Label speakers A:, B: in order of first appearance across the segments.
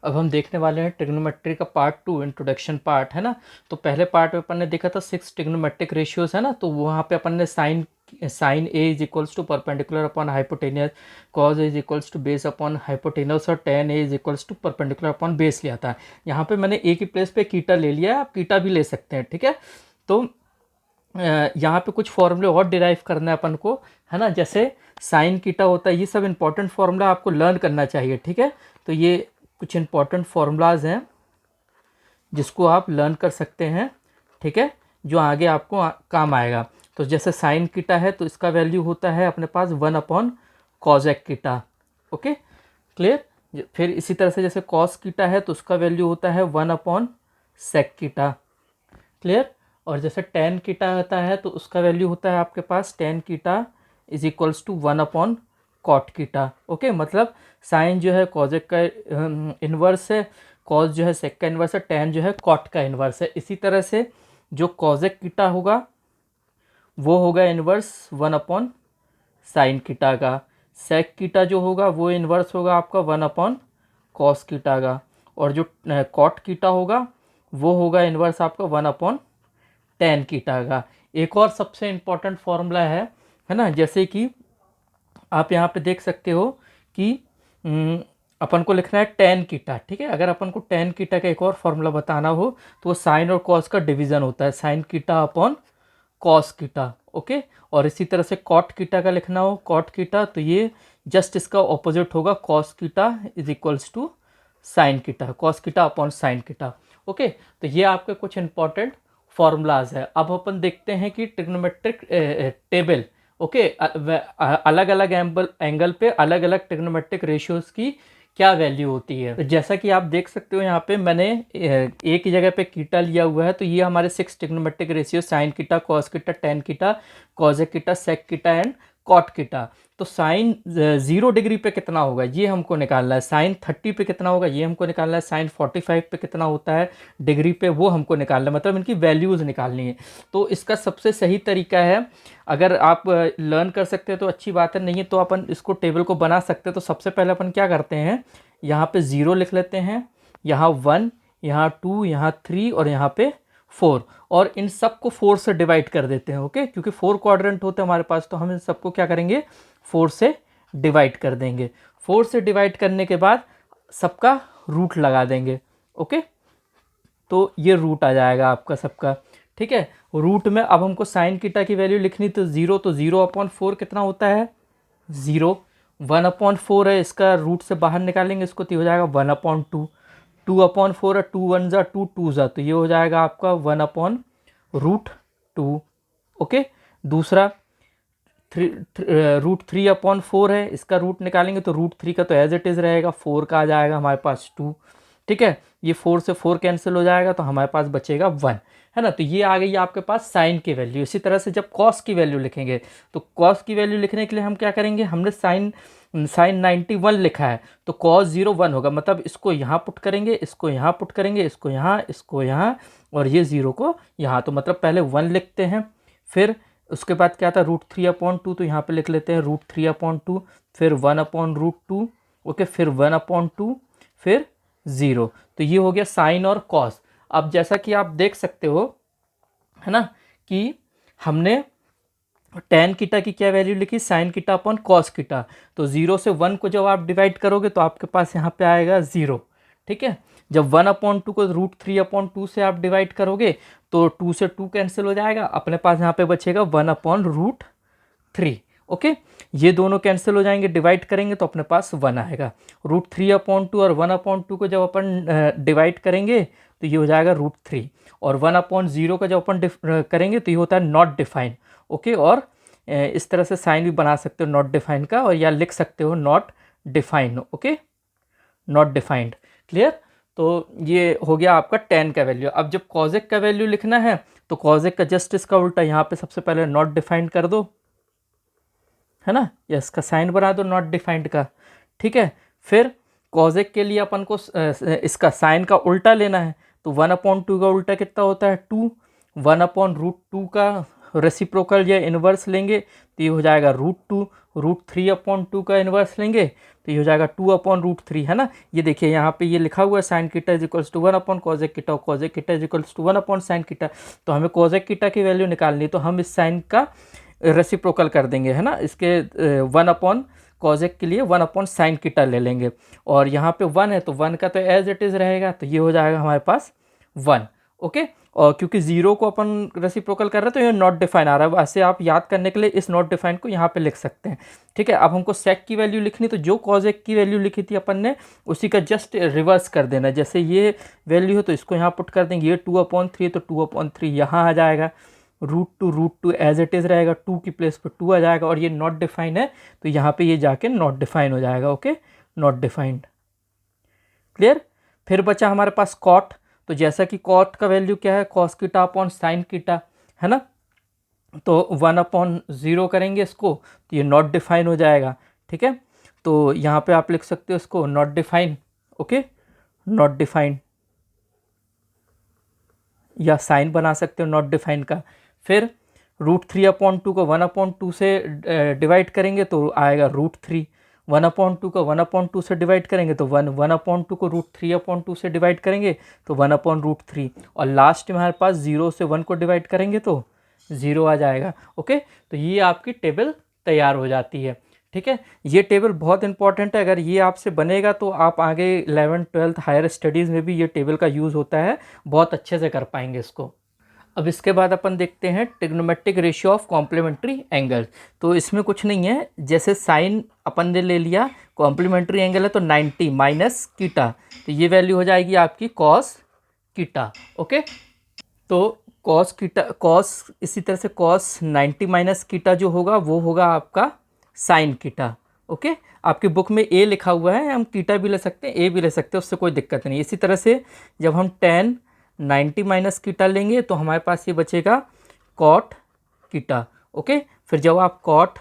A: अब हम देखने वाले हैं ट्रिग्नोमेट्री का पार्ट 2 इंट्रोडक्शन पार्ट, है ना। तो पहले पार्ट में अपन ने देखा था 6 ट्रिग्नोमेट्रिक रेशियोज, है ना। तो वहाँ पे अपन ने sine A is equals to perpendicular upon hypotenuse, cos A is equals to base upon hypotenuse और tan A is equals to perpendicular upon base लिया था। यहाँ पे मैंने ए की प्लेस पे कीटा ले लिया है, आप कीटा भी ले सकते हैं, ठीक है। तो यहाँ पे कुछ फॉर्मूले और डिराइव करना है अपन को, है ना। जैसे साइन कीटा होता है, ये सब इंपॉर्टेंट फॉर्मूला आपको लर्न करना चाहिए, ठीक है। तो ये कुछ इंपॉर्टेंट फॉर्मूलाज हैं जिसको आप लर्न कर सकते हैं, ठीक है, जो आगे आपको काम आएगा। तो जैसे साइन कीटा है तो इसका वैल्यू होता है अपने पास 1 कॉजेक कीटा, ओके, क्लियर। फिर इसी तरह से जैसे कॉस कीटा है तो उसका वैल्यू होता है 1/सेक कीटा, क्लियर। और जैसे टेन कीटा होता है तो उसका वैल्यू होता है आपके पास tan theta is equals to 1/कॉट कीटा, ओके। मतलब साइन जो है कॉजेक का इन्वर्स है, कॉस जो है सेक का इन्वर्स है, टेन जो है कॉट का इन्वर्स है। इसी तरह से जो कॉजेक कीटा होगा वो होगा इन्वर्स 1/साइन कीटा का, सेक कीटा जो होगा वो इन्वर्स होगा आपका 1/कॉस कीटा का, और जो कॉट कीटा होगा वो होगा इन्वर्स आपका 1/टेन कीटा का। एक और सबसे इम्पॉर्टेंट फॉर्मूला है ना। जैसे कि आप यहाँ पे देख सकते हो कि अपन को लिखना है टेन कीटा, ठीक है। अगर अपन को टेन कीटा का एक और फॉर्मूला बताना हो तो वो साइन और कॉस का डिवीजन होता है, साइन कीटा अपॉन कॉस कीटा, ओके। और इसी तरह से कॉट कीटा का लिखना हो, कॉट कीटा, तो ये जस्ट इसका ऑपोजिट होगा, cos theta is equals to sine theta, cos theta upon sine theta, okay. तो ये आपके कुछ इंपॉर्टेंट फॉर्मूलाज है। अब अपन देखते हैं कि ट्रिग्नोमेट्रिक टेबल, ओके, अलग अलग एंगल पे अलग अलग ट्रिग्नोमेट्रिक रेशियोज की क्या वैल्यू होती है। तो जैसा कि आप देख सकते हो यहाँ पे मैंने एक ही जगह पे कीटा लिया हुआ है, तो ये हमारे 6 trigonometric ratio, sine theta, cos theta, tan theta, cosec theta, sec theta and cot theta. तो साइन 0 डिग्री पे कितना होगा ये हमको निकालना है, साइन 30 पे कितना होगा ये हमको निकालना है, साइन 45 पे कितना होता है डिग्री पे वो हमको निकालना है, मतलब इनकी वैल्यूज़ निकालनी है। तो इसका सबसे सही तरीका है, अगर आप लर्न कर सकते हैं तो अच्छी बात है, नहीं है तो अपन इसको टेबल को बना सकते हैं। तो सबसे पहले अपन क्या करते हैं, यहाँ पे 0 लिख लेते हैं, यहाँ 1, यहाँ 2, यहाँ 3 और यहाँ पे 4, और इन सब को 4 से डिवाइड कर देते हैं, ओके। क्योंकि 4 क्वाड्रेंट होते हैं हमारे पास, तो हम इन सबको क्या करेंगे, 4 से डिवाइड कर देंगे। 4 से डिवाइड करने के बाद सबका रूट लगा देंगे, ओके। तो ये रूट आ जाएगा आपका सबका, ठीक है। रूट में अब हमको साइन कीटा की वैल्यू लिखनी, तो 0, तो 0/4 कितना होता है 0, 1/4 है, इसका रूट से बाहर निकालेंगे इसको तो हो जाएगा 1/2, 2/4 है, 2 1 जा 2 2 जा, तो ये हो जाएगा आपका 1/√2, ओके। दूसरा √3/4 है, इसका रूट निकालेंगे तो √3 का तो एज इट इज़ रहेगा, 4 का आ जाएगा हमारे पास 2, ठीक है। ये 4 से 4 कैंसिल हो जाएगा तो हमारे पास बचेगा 1, है ना। तो ये आ गई आपके पास साइन की वैल्यू। इसी तरह से जब कॉस की वैल्यू लिखेंगे तो कॉस की वैल्यू लिखने के लिए हम क्या करेंगे, हमने साइन साइन 91 लिखा है तो कॉस 0 1 होगा, मतलब इसको यहाँ पुट करेंगे, इसको यहाँ पुट करेंगे, इसको यहाँ और ये 0 को यहाँ, तो मतलब पहले 1 लिखते हैं, फिर उसके बाद क्या था √3/2, तो यहाँ पे लिख लेते हैं √3/2, फिर 1/√2, ओके, फिर 1/2, फिर 0। तो ये हो गया साइन और कॉस। अब जैसा कि आप देख सकते हो, है ना, कि हमने टेन कीटा की क्या वैल्यू लिखी, साइन कीटा अपॉन कॉस कीटा। तो 0 से 1 को जब आप डिवाइड करोगे तो आपके पास यहाँ पे आएगा 0, ठीक है। जब 1/2 को √3/2 से आप डिवाइड करोगे तो 2 से 2 कैंसिल हो जाएगा, अपने पास यहाँ पे बचेगा 1/√3, ओके। ये दोनों कैंसिल हो जाएंगे, डिवाइड करेंगे तो अपने पास 1 आएगा। √3/2 और 1/2 को जब अपन डिवाइड करेंगे तो ये हो जाएगा √3, और 1/0 का जब अपन करेंगे तो ये होता है नॉट डिफाइन, ओके। और इस तरह से साइन भी बना सकते हो नॉट डिफाइन का, और या लिख सकते हो not define, okay, not defined, clear. तो ये हो गया आपका टेन का वैल्यू। अब जब कॉजेक का वैल्यू लिखना है तो कॉजेक का जस्ट इसका उल्टा, यहाँ पे सबसे पहले नॉट डिफाइंड कर दो, है ना, या इसका साइन बना दो नॉट डिफाइंड का, ठीक है। फिर कॉजेक के लिए अपन को इसका साइन का उल्टा लेना है, तो 1/2 का उल्टा कितना होता है 2, 1/√2 का रेसिप्रोकल या इन्वर्स लेंगे तो ये हो जाएगा √2, √3/2 का इन्वर्स लेंगे तो ये हो जाएगा 2/√3, है ना। ये देखिए यहाँ पे ये लिखा हुआ है sign कीटा is equals to 1/कॉजेक कीटा, cosec कीटा is equals to 1/साइन कीटा। तो हमें कॉजेक कीटा की वैल्यू निकालनी है तो हम इस साइन का रेसिप्रोकल कर देंगे, है ना। इसके 1/कॉजेक के लिए 1/साइन कीटा ले लेंगे और यहाँ पे 1 है तो 1 का तो एज इट इज़ रहेगा, तो ये हो जाएगा हमारे पास 1। ओके, और क्योंकि 0 को अपन रेसिप्रोकल कर रहे हैं तो ये नॉट डिफाइन आ रहा है, वैसे आप याद करने के लिए इस नॉट डिफाइन को यहाँ पे लिख सकते हैं। ठीक है, अब हमको सेक की वैल्यू लिखनी, तो जो कॉजेक की वैल्यू लिखी थी अपन ने उसी का जस्ट रिवर्स कर देना। जैसे ये वैल्यू है तो इसको यहाँ पुट कर देंगे, ये 2/3 तो 2/3 यहाँ आ जाएगा, √2 एज इट इज़ रहेगा, 2 की प्लेस पर 2 आ जाएगा और ये नॉट डिफाइन है तो यहाँ पे ये जाके नॉट डिफाइन हो जाएगा। Okay, not defined, clear. फिर बचा हमारे पास कॉट, तो जैसा कि कॉट का वैल्यू क्या है, कॉस कीटा अपॉन साइन कीटा, है ना। तो 1/0 करेंगे इसको तो ये नॉट डिफाइन हो जाएगा। ठीक है, तो यहाँ पे आप लिख सकते हो इसको not define. Okay, not defined या साइन बना सकते हो नॉट डिफाइन का। फिर √3/2 को 1/2 से डिवाइड करेंगे तो आएगा √3, 1/2 को 1/2 से डिवाइड करेंगे तो 1/2 को √3/2 से डिवाइड करेंगे तो 1/√3 और लास्ट में हमारे पास 0 से 1 को डिवाइड करेंगे तो 0 आ जाएगा। ओके, तो ये आपकी टेबल तैयार हो जाती है। ठीक है, ये टेबल बहुत इंपॉर्टेंट है, अगर ये आपसे बनेगा तो आप आगे 11th 12th हायर स्टडीज़ में भी ये टेबल का यूज़ होता है, बहुत अच्छे से कर पाएंगे इसको। अब इसके बाद अपन देखते हैं trigonometric ratio of complementary angle. तो इसमें कुछ नहीं है, जैसे साइन अपन ने ले लिया, कॉम्प्लीमेंट्री एंगल है तो 90 माइनस कीटा, तो ये वैल्यू हो जाएगी आपकी कॉस कीटा। ओके, तो कॉस कीटा, कॉस इसी तरह से कॉस 90 माइनस कीटा जो होगा वो होगा आपका साइन कीटा। ओके, आपकी बुक में ए लिखा हुआ है, हम कीटा भी ले सकते हैं, ए भी ले सकते हैं, उससे कोई दिक्कत नहीं। इसी तरह से जब हम 90 माइनस कीटा लेंगे तो हमारे पास ये बचेगा कॉट कीटा। ओके, फिर जब आप कॉट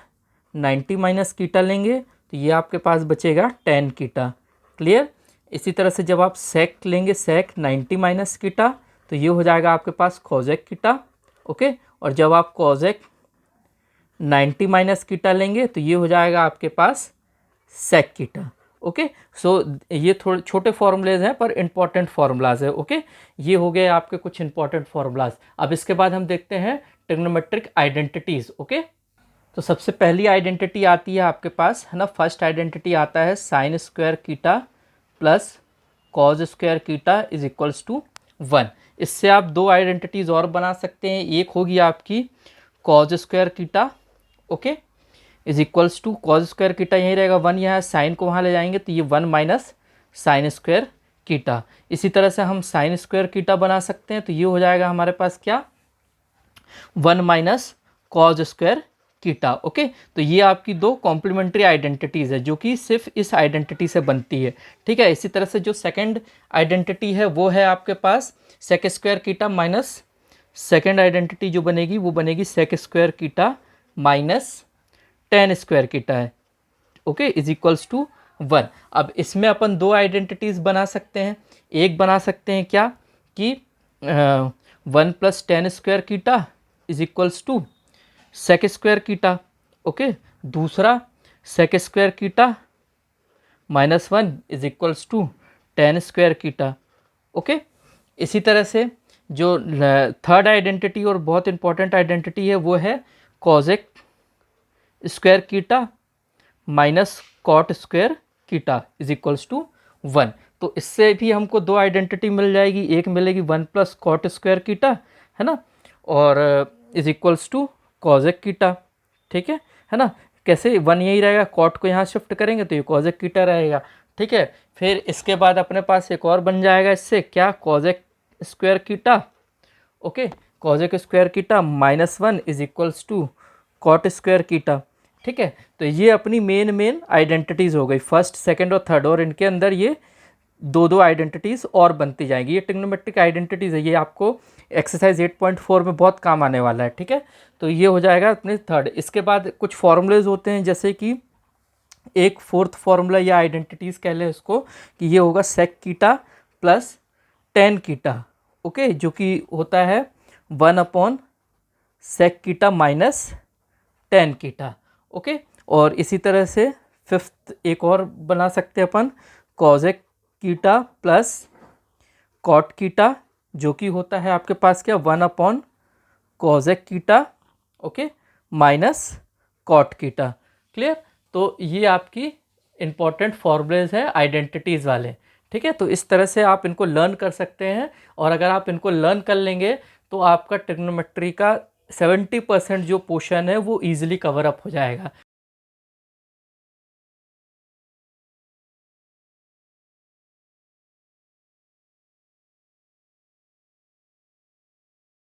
A: 90 माइनस कीटा लेंगे तो ये आपके पास बचेगा tan कीटा। क्लियर। इसी तरह से जब आप सेक लेंगे, सेक 90 माइनस कीटा, तो ये हो जाएगा आपके पास कॉजेक कीटा। ओके, और जब आप कॉजेक 90 माइनस कीटा लेंगे तो ये हो जाएगा आपके पास सेक कीटा। ओके, सो ये थोड़े छोटे फॉर्मूलेज हैं पर इंपॉर्टेंट फार्मूलाज है। ओके, ये हो गए आपके कुछ इंपॉर्टेंट फार्मूलाज। अब इसके बाद हम देखते हैं ट्रिग्नोमेट्रिक आइडेंटिटीज। ओके, तो सबसे पहली आइडेंटिटी आती है आपके पास, है ना, फर्स्ट आइडेंटिटी आता है sine square theta plus cos square theta is equals to 1। इससे आप दो आइडेंटिटीज और बना सकते हैं, एक होगी आपकी cos square theta, okay, is equals to cos square theta यहीं रहेगा, 1 यहाँ साइन को वहाँ ले जाएंगे तो ये 1 माइनस साइन स्क्वायर कीटा। इसी तरह से हम साइन स्क्वायर कीटा बना सकते हैं तो ये हो जाएगा हमारे पास क्या, 1 minus cos square theta. Okay, तो ये आपकी दो कॉम्प्लीमेंट्री आइडेंटिटीज़ है जो कि सिर्फ इस आइडेंटिटी से बनती है। ठीक है, इसी तरह से जो सेकंड आइडेंटिटी है वो है आपके पास sec square theta minus, second identity जो बनेगी वो बनेगी sec square theta minus tan square theta है। Okay, is equals to 1। अब इसमें अपन दो आइडेंटिटीज़ बना सकते हैं, एक बना सकते हैं क्या कि 1 plus tan square theta is equals to sec square theta. Okay, दूसरा sec square theta minus 1 is equals to tan square theta. Okay, इसी तरह से जो थर्ड आइडेंटिटी और बहुत इंपॉर्टेंट आइडेंटिटी है वो है cosec square theta minus cot square theta is equals to 1। तो इससे भी हमको दो आइडेंटिटी मिल जाएगी, एक मिलेगी 1 प्लस कॉट स्क्वायर कीटा, है ना, और इज इक्वल्स टू कॉजेक कीटा। ठीक है ना, कैसे 1 यही रहेगा, कॉट को यहाँ शिफ्ट करेंगे तो ये कॉजेक कीटा रहेगा। ठीक है, फिर इसके बाद अपने पास एक और बन जाएगा इससे क्या, cosec square theta. Okay, cosec square theta minus 1 is equals to cot square theta. ठीक है, तो ये अपनी मेन आइडेंटिटीज़ हो गई, फर्स्ट सेकंड और थर्ड, और इनके अंदर ये दो आइडेंटिटीज़ और बनती जाएंगी। ये ट्रिग्नोमेट्रिक आइडेंटिटीज़ है, ये आपको एक्सरसाइज 8.4 में बहुत काम आने वाला है। ठीक है, तो ये हो जाएगा अपने थर्ड। इसके बाद कुछ फॉर्मूलेज होते हैं, जैसे कि एक फोर्थ फार्मूला या आइडेंटिटीज़ कह लें इसको, कि ये होगा sec theta plus tan theta. Okay, जो कि होता है 1 upon sec theta minus tan theta. Okay, और इसी तरह से फिफ्थ एक और बना सकते हैं अपन, कॉजेक कीटा प्लस कॉट कीटा, जो कि होता है आपके पास क्या, 1 कॉजेक कीटा, ओके, माइनस कॉट कीटा। क्लियर? तो ये आपकी इंपॉर्टेंट फॉर्मूलेज हैं आइडेंटिटीज़ वाले। ठीक है, तो इस तरह से आप इनको लर्न कर सकते हैं, और अगर आप इनको लर्न कर लेंगे तो आपका ट्रिग्नोमेट्री का 70% जो पोर्शन है वो ईजिली कवर अप हो जाएगा।